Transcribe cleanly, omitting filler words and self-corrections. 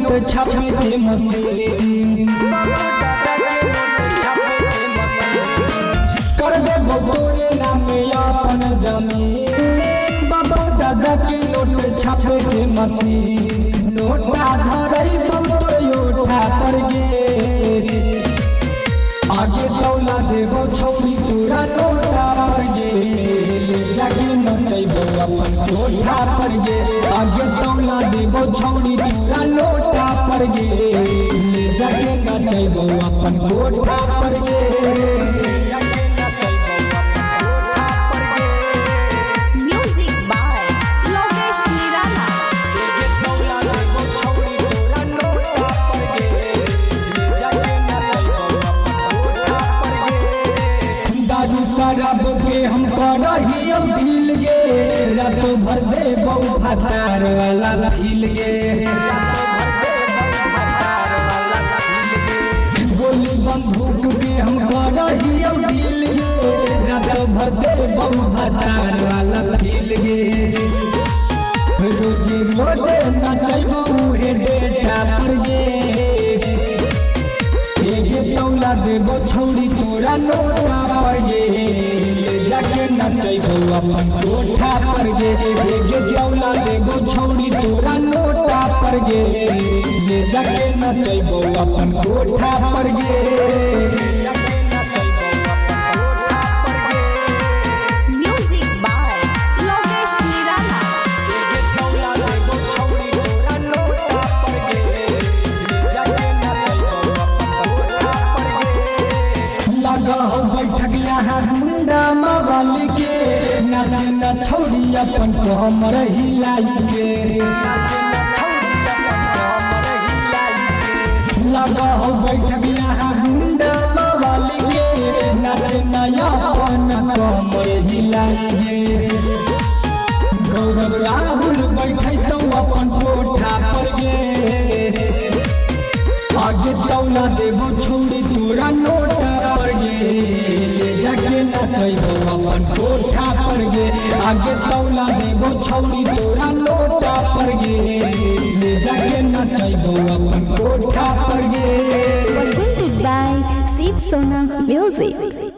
छापे के मशीन कर दे तोरे नामे अपन जमीन बाबा दादा के नोट छापे के मशीन नोटा धरई टोयोटा पर गे आगे दौला देबो छौरी तोरा नोटा पर गे जाके नचैबो अपन कोठा पर गे आगे दौला देबो छौरी तोरा नोटा पर गे जाके नचैबो अपन कोठा पर गे म्यूजिक बाय लोकेश निराला। दारू शराब के हम करही भील गे रात भर दे बहु फटार वाला भील गे गोली बंदूक के हम करही भील गे रात भर दे बहु फटार वाला भील गे रोजे रोजे नचैबो हे डेटा पर गे दौला देबो छौरी तोरा नोटा पर गे जाके नचैबो अपन कोठा पर गे दौला देबो छौरी तोरा नोटा पर गे जाके नचैबो अपन कोठा पर गे म्यूजिक बाय लोकेश निराला। बैठक यहाँ मुंडा मवाली के नाचे न छौरी अपन कमर हिलाई के लगा हो बैठक यहाँ मुंडा मवाली के नाचे न अपन कमर हिलाई के गौरव राहुल बैठे तो अपन कोठा पर गे आगे दौला देबो छौरी तोरा नोटा पर गे जाके नचैबो अपन कोठा पर गे आगे दौला देबो छौरी तोरा नोटा पर गे जाके नचैबो अपन कोठा पर गे Presented by Shiv Sona Music।